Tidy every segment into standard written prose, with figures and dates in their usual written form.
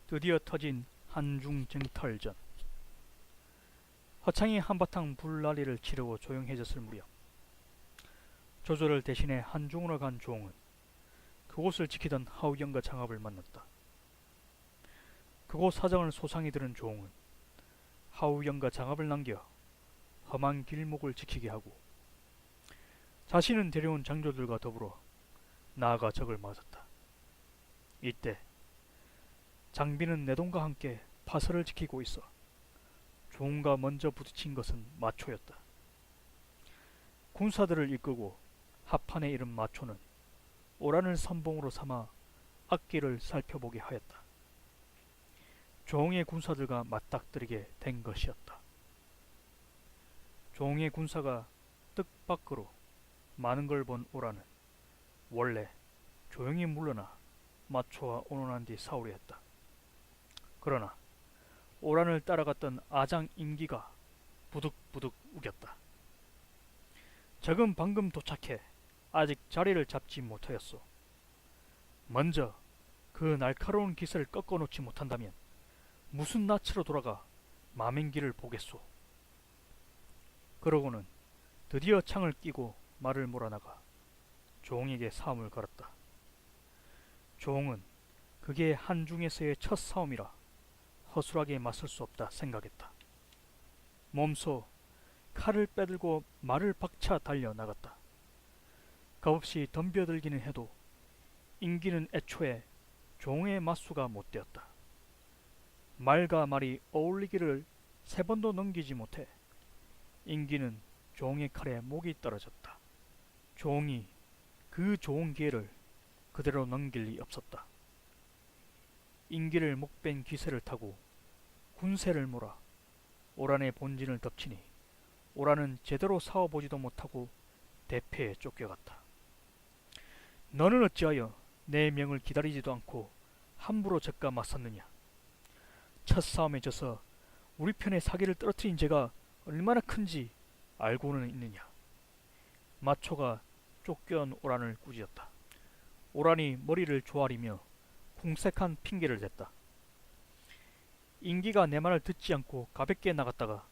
드디어 터진 한중 쟁탈전. 허창이 한바탕 불난리를 치르고 조용해졌을 무렵 조조를 대신해 한중으로 간 조홍은 그곳을 지키던 하우경과 장합을 만났다. 그곳 사정을 소상히 들은 조홍은 하우경과 장합을 남겨 험한 길목을 지키게 하고 자신은 데려온 장조들과 더불어 나아가 적을 맞았다. 이때 장비는 내동과 함께 파서를 지키고 있어 조홍과 먼저 부딪힌 것은 마초였다. 군사들을 이끌고 합판에 이른 마초는 오란을 선봉으로 삼아 앞길을 살펴보게 하였다. 조홍의 군사들과 맞닥뜨리게 된 것이었다. 조홍의 군사가 뜻밖으로 많은 걸 본 오란은 원래 조용히 물러나 마초와 온원한 뒤 싸우려 했다. 그러나 오란을 따라갔던 아장 임기가 부득부득 우겼다. 적은 방금 도착해 아직 자리를 잡지 못하였소. 먼저 그 날카로운 기세를 꺾어놓지 못한다면 무슨 낯으로 돌아가 마맹기를 보겠소. 그러고는 드디어 창을 끼고 말을 몰아나가 조홍에게 싸움을 걸었다. 조홍은 그게 한중에서의 첫 싸움이라 허술하게 맞설 수 없다 생각했다. 몸소 칼을 빼들고 말을 박차 달려나갔다. 값없이 덤벼들기는 해도 임기는 애초에 조홍의 맞수가 못되었다. 말과 말이 어울리기를 3번도 넘기지 못해 임기는 조홍의 칼에 목이 떨어졌다. 조홍이 그 좋은 기회를 그대로 넘길 리 없었다. 임기를 목뺀 기세를 타고 군세를 몰아 오란의 본진을 덮치니 오란은 제대로 싸워보지도 못하고 대패에 쫓겨갔다. 너는 어찌하여 내 명을 기다리지도 않고 함부로 적과 맞섰느냐? 첫 싸움에 져서 우리 편의 사기를 떨어뜨린 죄가 얼마나 큰지 알고는 있느냐? 마초가 쫓겨온 오란을 꾸짖었다. 오란이 머리를 조아리며 궁색한 핑계를 댔다. 임기가 내 말을 듣지 않고 가볍게 나갔다가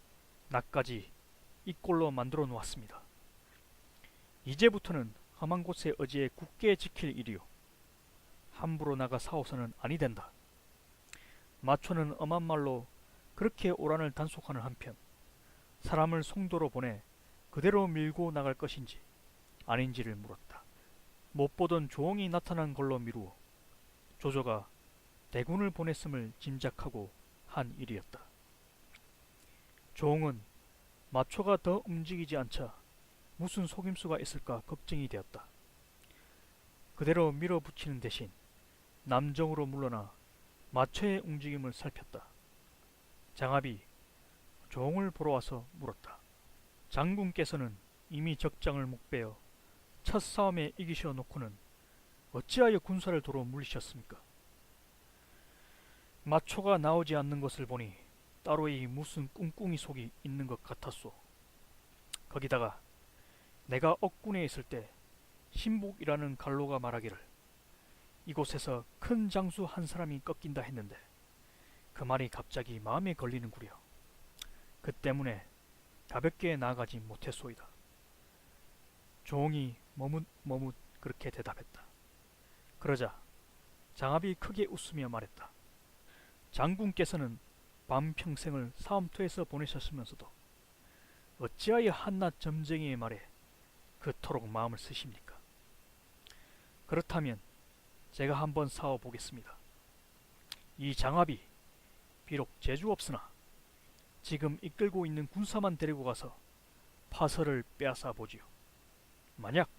나까지 이 꼴로 만들어 놓았습니다. 이제부터는 험한 곳에 어지에 굳게 지킬 일이요. 함부로 나가 싸워서는 아니 된다. 마초는 엄한 말로 그렇게 오란을 단속하는 한편 사람을 송도로 보내 그대로 밀고 나갈 것인지 아닌지를 물었다. 못 보던 조홍이 나타난 걸로 미루어 조조가 대군을 보냈음을 짐작하고 한 일이었다. 조홍은 마초가 더 움직이지 않자 무슨 속임수가 있을까 걱정이 되었다. 그대로 밀어붙이는 대신 남정으로 물러나 마초의 움직임을 살폈다. 장합이 조홍을 보러 와서 물었다. 장군께서는 이미 적장을 목베어 첫 싸움에 이기셔 놓고는 어찌하여 군사를 도로 물리셨습니까? 마초가 나오지 않는 것을 보니 따로이 무슨 꿍꿍이 속이 있는 것 같았소. 거기다가 내가 억군에 있을 때 신복이라는 갈로가 말하기를 이곳에서 큰 장수 한 사람이 꺾인다 했는데 그 말이 갑자기 마음에 걸리는구려. 그 때문에 가볍게 나아가지 못했소이다. 조홍이 머뭇머뭇 그렇게 대답했다. 그러자 장합이 크게 웃으며 말했다. 장군께서는 밤평생을 싸움터에서 보내셨으면서도 어찌하여 한낱 점쟁이의 말에 그토록 마음을 쓰십니까? 그렇다면 제가 한번 싸워보겠습니다. 이 장합이 비록 재주 없으나 지금 이끌고 있는 군사만 데리고 가서 파서를 빼앗아 보지요. 만약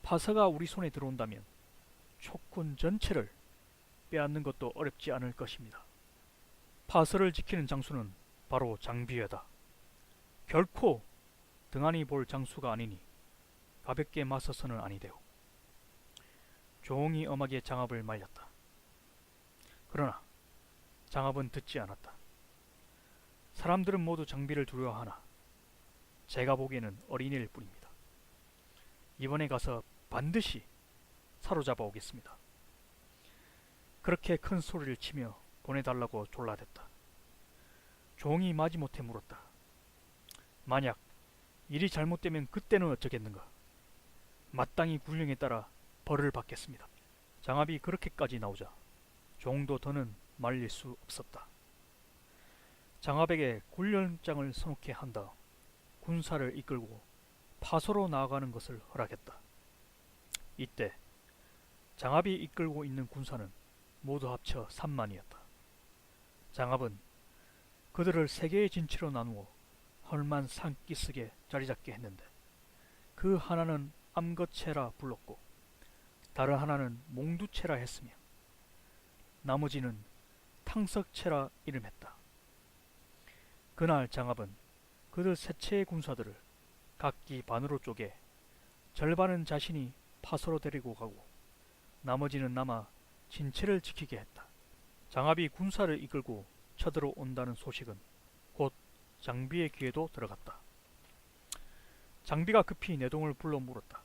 파서가 우리 손에 들어온다면 촉군 전체를 빼앗는 것도 어렵지 않을 것입니다. 파서를 지키는 장수는 바로 장비회다. 결코 등한히 볼 장수가 아니니 가볍게 맞서서는 아니되오. 조홍이 엄하게 장합을 말렸다. 그러나 장합은 듣지 않았다. 사람들은 모두 장비를 두려워하나 제가 보기에는 어린애일 뿐입니다. 이번에 가서 반드시 사로잡아 오겠습니다. 그렇게 큰 소리를 치며 보내달라고 졸라댔다. 종이 마지못해 물었다. 만약 일이 잘못되면 그때는 어쩌겠는가? 마땅히 군령에 따라 벌을 받겠습니다. 장압이 그렇게까지 나오자 종도 더는 말릴 수 없었다. 장압에게 군령장을 선놓게 한 다음 군사를 이끌고 파소로 나아가는 것을 허락했다. 이때 장압이 이끌고 있는 군사는 모두 합쳐 3만이었다. 장압은 그들을 세 개의 진치로 나누어 헐만 산기슭에 자리잡게 했는데 그 하나는 암거체라 불렀고 다른 하나는 몽두체라 했으며 나머지는 탕석체라 이름했다. 그날 장압은 그들 세 채의 군사들을 각기 반으로 쪼개 절반은 자신이 파소로 데리고 가고 나머지는 남아 진체를 지키게 했다. 장압이 군사를 이끌고 쳐들어온다는 소식은 곧 장비의 귀에도 들어갔다. 장비가 급히 내동을 불러 물었다.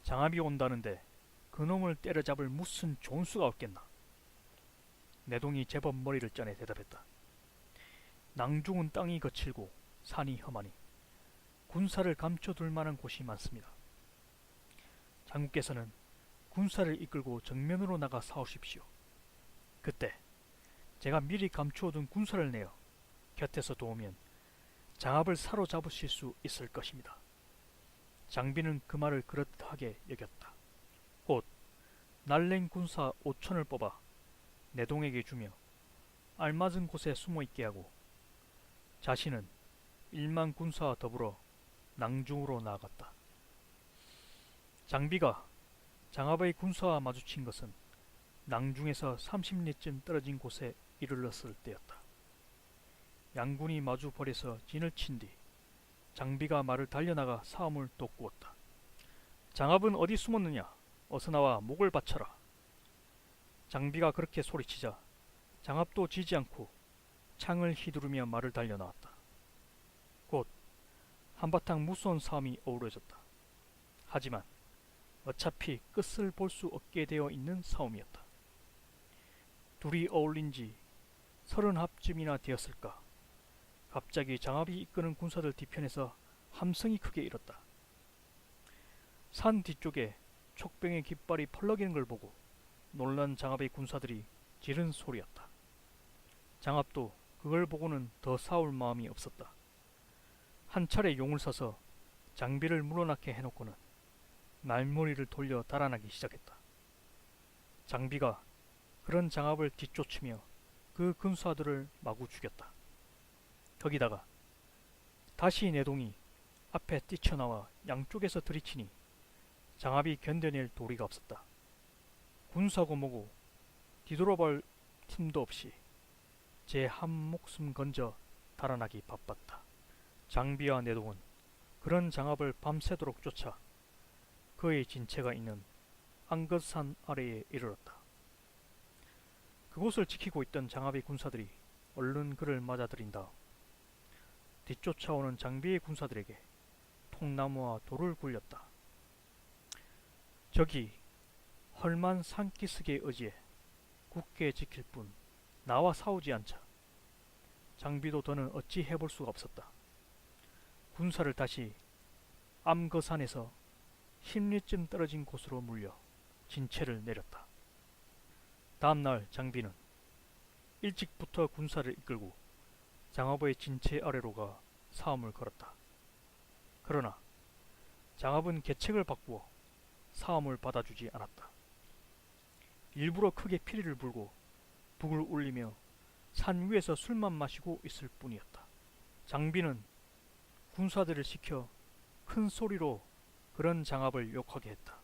장압이 온다는데 그놈을 때려잡을 무슨 좋은 수가 없겠나? 내동이 제법 머리를 짜내 대답했다. 낭중은 땅이 거칠고 산이 험하니 군사를 감춰둘 만한 곳이 많습니다. 장군께서는 군사를 이끌고 정면으로 나가 싸우십시오. 그때 제가 미리 감추어둔 군사를 내어 곁에서 도우면 장압을 사로잡으실 수 있을 것입니다. 장비는 그 말을 그릇하게 여겼다. 곧 날랭 군사 5천을 뽑아 내동에게 주며 알맞은 곳에 숨어있게 하고 자신은 1만 군사와 더불어 낭중으로 나아갔다. 장비가 장압의 군사와 마주친 것은 낭중에서 30리쯤 떨어진 곳에 이르렀을 때였다. 양군이 마주 벌여서 진을 친 뒤 장비가 말을 달려나가 싸움을 돋구었다. 장압은 어디 숨었느냐? 어서 나와 목을 바쳐라. 장비가 그렇게 소리치자 장압도 지지 않고 창을 휘두르며 말을 달려나왔다. 곧 한바탕 무서운 싸움이 어우러졌다. 하지만 어차피 끝을 볼 수 없게 되어 있는 싸움이었다. 둘이 어울린 지 30합쯤이나 되었을까. 갑자기 장압이 이끄는 군사들 뒤편에서 함성이 크게 일었다. 산 뒤쪽에 촉병의 깃발이 펄럭이는 걸 보고 놀란 장압의 군사들이 지른 소리였다. 장압도 그걸 보고는 더 싸울 마음이 없었다. 한 차례 용을 서서 장비를 물어나게 해놓고는 말머리를 돌려 달아나기 시작했다. 장비가 그런 장압을 뒤쫓으며 그 군사들을 마구 죽였다. 거기다가 다시 내동이 앞에 뛰쳐나와 양쪽에서 들이치니 장압이 견뎌낼 도리가 없었다. 군사고 뭐고 뒤돌아볼 틈도 없이 제 한 목숨 건져 달아나기 바빴다. 장비와 내동은 그런 장압을 밤새도록 쫓아 그의 진체가 있는 안것산 아래에 이르렀다. 그곳을 지키고 있던 장압의 군사들이 얼른 그를 맞아들인 다음 뒤쫓아오는 장비의 군사들에게 통나무와 돌을 굴렸다. 저기 헐만 산기슭에 의지해 굳게 지킬 뿐 나와 싸우지 않자. 장비도 더는 어찌 해볼 수가 없었다. 군사를 다시 암거산에서 10리쯤 떨어진 곳으로 물려 진체를 내렸다. 다음날 장비는 일찍부터 군사를 이끌고 장압의 진체 아래로 가 싸움을 걸었다. 그러나 장압은 계책을 바꾸어 싸움을 받아주지 않았다. 일부러 크게 피리를 불고 북을 울리며 산 위에서 술만 마시고 있을 뿐이었다. 장비는 군사들을 시켜 큰 소리로 그런 장압을 욕하게 했다.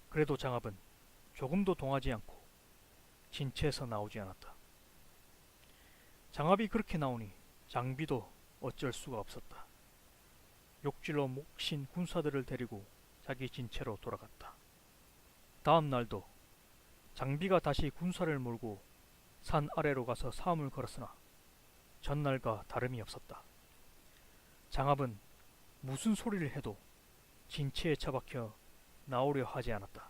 그래도 장압은 조금도 동하지 않고 진체에서 나오지 않았다. 장압이 그렇게 나오니 장비도 어쩔 수가 없었다. 욕질로 목신 군사들을 데리고 자기 진체로 돌아갔다. 다음 날도 장비가 다시 군사를 몰고 산 아래로 가서 싸움을 걸었으나 전날과 다름이 없었다. 장압은 무슨 소리를 해도 진체에 처박혀 나오려 하지 않았다.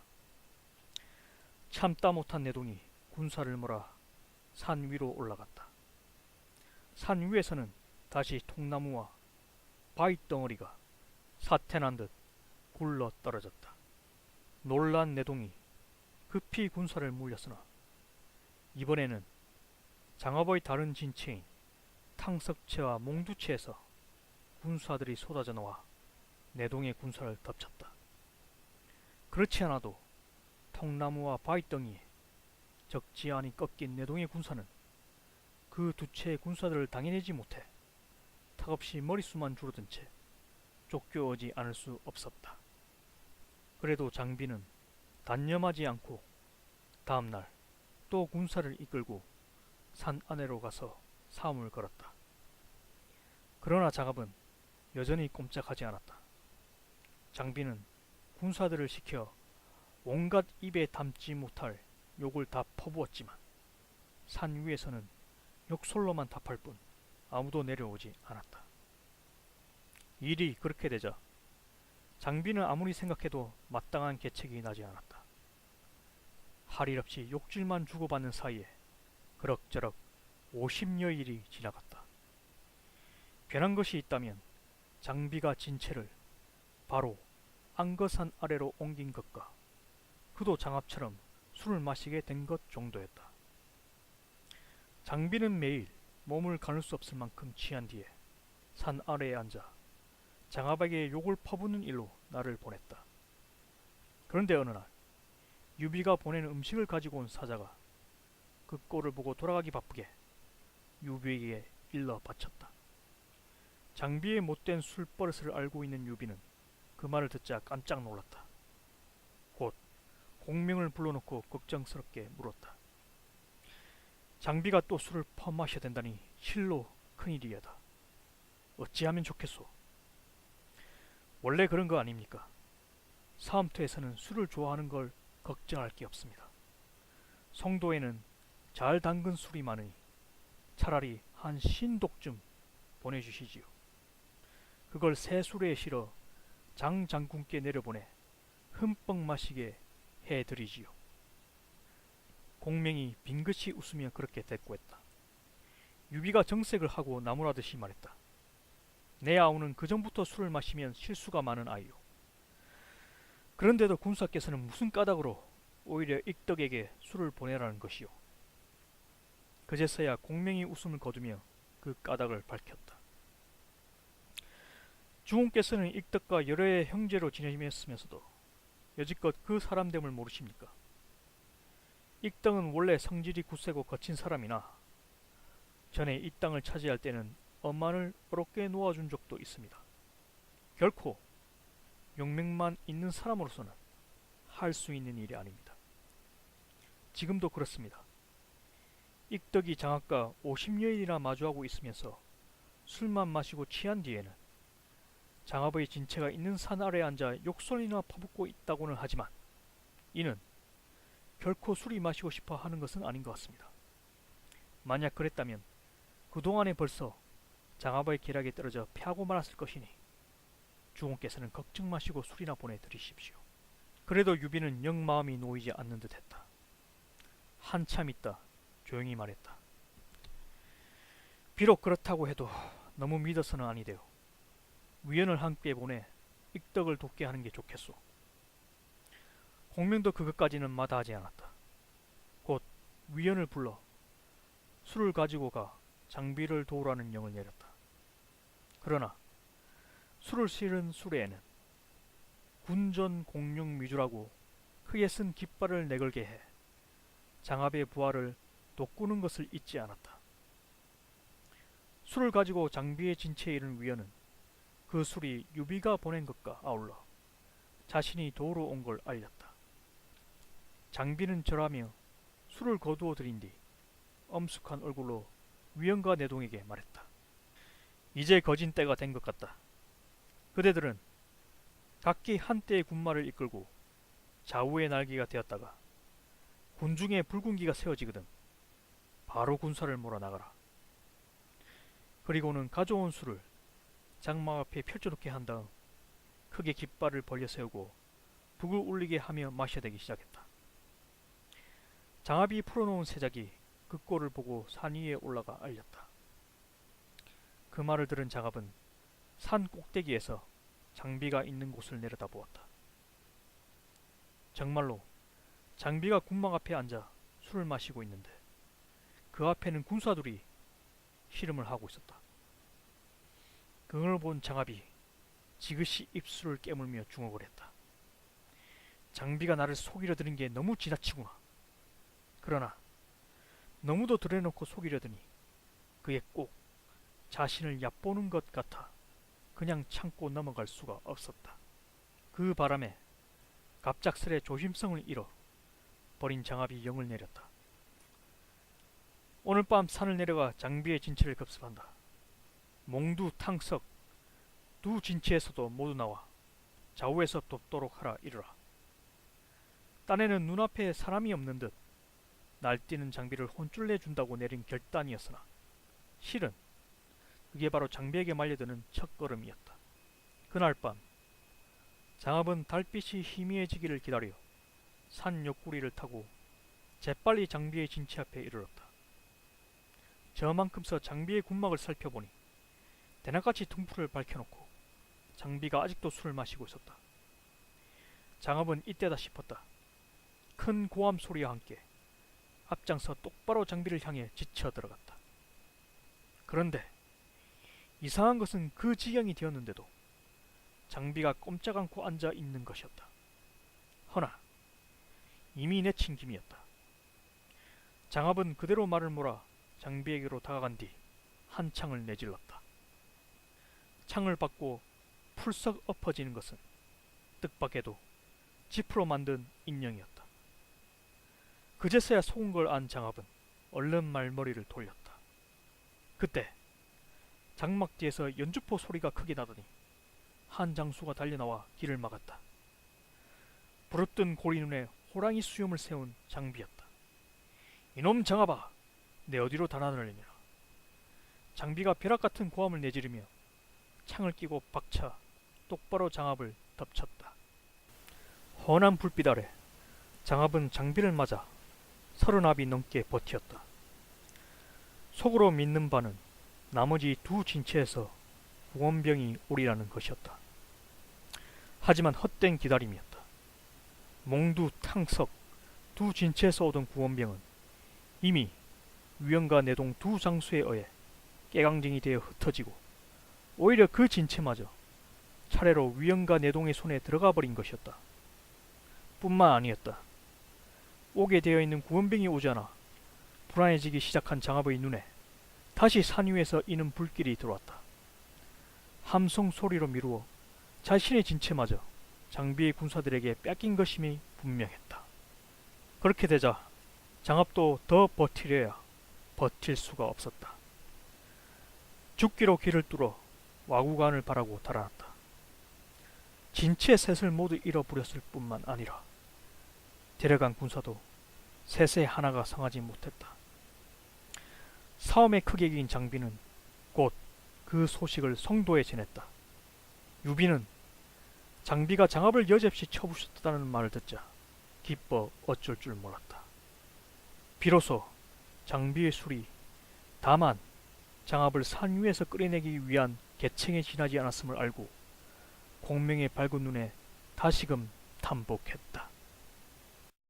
참다 못한 내동이 군사를 몰아 산 위로 올라갔다. 산 위에서는 다시 통나무와 바위 덩어리가 사태난 듯 굴러 떨어졌다. 놀란 내동이 급히 군사를 물렸으나 이번에는 장압의 다른 진체인 탕석체와 몽두체에서 군사들이 쏟아져 나와 내동의 군사를 덮쳤다. 그렇지 않아도 통나무와 바위덩이에 적지 않이 꺾인 내동의 군사는 그 두 채의 군사들을 당해내지 못해 턱없이 머릿수만 줄어든 채 쫓겨오지 않을 수 없었다. 그래도 장비는 단념하지 않고 다음날 또 군사를 이끌고 산 아래로 가서 싸움을 걸었다. 그러나 장압은 여전히 꼼짝하지 않았다. 장비는 군사들을 시켜 온갖 입에 담지 못할 욕을 다 퍼부었지만 산 위에서는 욕설로만 답할 뿐 아무도 내려오지 않았다. 일이 그렇게 되자 장비는 아무리 생각해도 마땅한 계책이 나지 않았다. 할 일 없이 욕질만 주고받는 사이에 그럭저럭 50여일이 지나갔다. 변한 것이 있다면 장비가 진체를 바로 안거산 아래로 옮긴 것과 그도 장압처럼 술을 마시게 된 것 정도였다. 장비는 매일 몸을 가눌 수 없을 만큼 취한 뒤에 산 아래에 앉아 장압에게 욕을 퍼붓는 일로 나를 보냈다. 그런데 어느 날 유비가 보낸 음식을 가지고 온 사자가 그 꼴을 보고 돌아가기 바쁘게 유비에게 일러 바쳤다. 장비의 못된 술버릇을 알고 있는 유비는 그 말을 듣자 깜짝 놀랐다. 곧 공명을 불러놓고 걱정스럽게 물었다. 장비가 또 술을 퍼마셔야 된다니 실로 큰일이야다. 어찌하면 좋겠소? 원래 그런 거 아닙니까? 사암터에서는 술을 좋아하는 걸 걱정할 게 없습니다. 성도에는 잘 담근 술이 많으니 차라리 한 신독 좀 보내주시지요. 그걸 새 술에 실어 장 장군께 내려보내 흠뻑 마시게 해드리지요. 공명이 빙긋이 웃으며 그렇게 대꾸했다. 유비가 정색을 하고 나무라듯이 말했다. 내 아우는 그전부터 술을 마시면 실수가 많은 아이요. 그런데도 군사께서는 무슨 까닭으로 오히려 익덕에게 술을 보내라는 것이요. 그제서야 공명이 웃음을 거두며 그 까닭을 밝혔다. 주공께서는 익덕과 여러 해 형제로 지내셨으면서도 여지껏 그 사람됨을 모르십니까? 익덕은 원래 성질이 굳세고 거친 사람이나 전에 이 땅을 차지할 때는 엄마를 어렵게 놓아준 적도 있습니다. 결코 용맹만 있는 사람으로서는 할 수 있는 일이 아닙니다. 지금도 그렇습니다. 익덕이 장학과 50여일이나 마주하고 있으면서 술만 마시고 취한 뒤에는 장압의 진체가 있는 산 아래에 앉아 욕설이나 퍼붓고 있다고는 하지만 이는 결코 술이 마시고 싶어 하는 것은 아닌 것 같습니다. 만약 그랬다면 그동안에 벌써 장압의 계략에 떨어져 패하고 말았을 것이니 주공께서는 걱정 마시고 술이나 보내드리십시오. 그래도 유비는 영 마음이 놓이지 않는 듯했다. 한참 있다 조용히 말했다. 비록 그렇다고 해도 너무 믿어서는 아니되오. 위원을 함께 보내 익덕을 돕게 하는 게 좋겠소. 공명도 그것까지는 마다하지 않았다. 곧 위원을 불러 술을 가지고 가 장비를 도우라는 영을 내렸다. 그러나 술을 실은 수레에는 군전 공룡 미주라고 크게 쓴 깃발을 내걸게 해 장압의 부하를 돋구는 것을 잊지 않았다. 술을 가지고 장비의 진체에 이른 위원은 그 술이 유비가 보낸 것과 아울러 자신이 도우러 온 걸 알렸다. 장비는 절하며 술을 거두어 들인 뒤 엄숙한 얼굴로 위원과 내동에게 말했다. 이제 거진 때가 된 것 같다. 그대들은 각기 한때의 군마를 이끌고 좌우의 날개가 되었다가 군중에 붉은기가 세워지거든 바로 군사를 몰아나가라. 그리고는 가져온 술을 장막 앞에 펼쳐놓게 한 다음 크게 깃발을 벌려 세우고 북을 울리게 하며 마셔대기 시작했다. 장압이 풀어놓은 새작이 그 꼴을 보고 산 위에 올라가 알렸다. 그 말을 들은 장압은 산 꼭대기에서 장비가 있는 곳을 내려다보았다. 정말로 장비가 군막 앞에 앉아 술을 마시고 있는데 그 앞에는 군사들이 씨름을 하고 있었다. 그걸 본 장압이 지그시 입술을 깨물며 중얼을 했다. 장비가 나를 속이려 드는 게 너무 지나치구나. 그러나 너무도 드러놓고 속이려 드니 그게 꼭 자신을 얕보는 것 같아 그냥 참고 넘어갈 수가 없었다. 그 바람에 갑작스레 조심성을 잃어 버린 장압이 영을 내렸다. 오늘 밤 산을 내려가 장비의 진체를 급습한다. 몽두, 탕석 두 진체에서도 모두 나와 좌우에서 돕도록 하라 이르라. 딴에는 눈앞에 사람이 없는 듯 날뛰는 장비를 혼쭐내 준다고 내린 결단이었으나 실은 그게 바로 장비에게 말려드는 첫걸음이었다. 그날 밤 장압은 달빛이 희미해지기를 기다려 산 옆구리를 타고 재빨리 장비의 진체 앞에 이르렀다. 저만큼서 장비의 군막을 살펴보니 대낮같이 등불을 밝혀놓고 장비가 아직도 술을 마시고 있었다. 장압은 이때다 싶었다. 큰 고함 소리와 함께 앞장서 똑바로 장비를 향해 지쳐 들어갔다. 그런데 이상한 것은 그 지경이 되었는데도 장비가 꼼짝 않고 앉아 있는 것이었다. 허나 이미 내친 김이었다. 장압은 그대로 말을 몰아 장비에게로 다가간 뒤 한 창을 내질렀다. 창을 받고 풀썩 엎어지는 것은 뜻밖에도 지프로 만든 인형이었다. 그제서야 속은 걸 안 장압은 얼른 말머리를 돌렸다. 그때 장막 뒤에서 연주포 소리가 크게 나더니 한 장수가 달려나와 길을 막았다. 부릅뜬 고리 눈에 호랑이 수염을 세운 장비였다. 이놈 장압아, 내 어디로 달아나려냐. 장비가 벼락같은 고함을 내지르며 창을 끼고 박차 똑바로 장압을 덮쳤다. 환한 불빛 아래 장압은 장비를 맞아 30압이 넘게 버텼다. 속으로 믿는 바는 나머지 두 진체에서 구원병이 오리라는 것이었다. 하지만 헛된 기다림이었다. 몽두, 탕석 두 진체에서 오던 구원병은 이미 위원과 내동 두 장수에 의해 깨강쟁이 되어 흩어지고 오히려 그 진체마저 차례로 위원과 내동의 손에 들어가 버린 것이었다. 뿐만 아니었다. 오게 되어 있는 구원병이 오지 않아 불안해지기 시작한 장압의 눈에 다시 산 위에서 이는 불길이 들어왔다. 함성 소리로 미루어 자신의 진체마저 장비의 군사들에게 뺏긴 것임이 분명했다. 그렇게 되자 장압도 더 버티려야 버틸 수가 없었다. 죽기로 길을 뚫어 와구간을 바라고 달아났다. 진체 셋을 모두 잃어버렸을 뿐만 아니라 데려간 군사도 셋의 하나가 성하지 못했다. 싸움에 크게 이긴 장비는 곧 그 소식을 성도에 전했다. 유비는 장비가 장압을 여지없이 쳐부셨다는 말을 듣자 기뻐 어쩔 줄 몰랐다. 비로소 장비의 술이 다만 장압을 산 위에서 끌어내기 위한 계책에 지나지 않았음을 알고 공명의 밝은 눈에 다시금 탐복했다.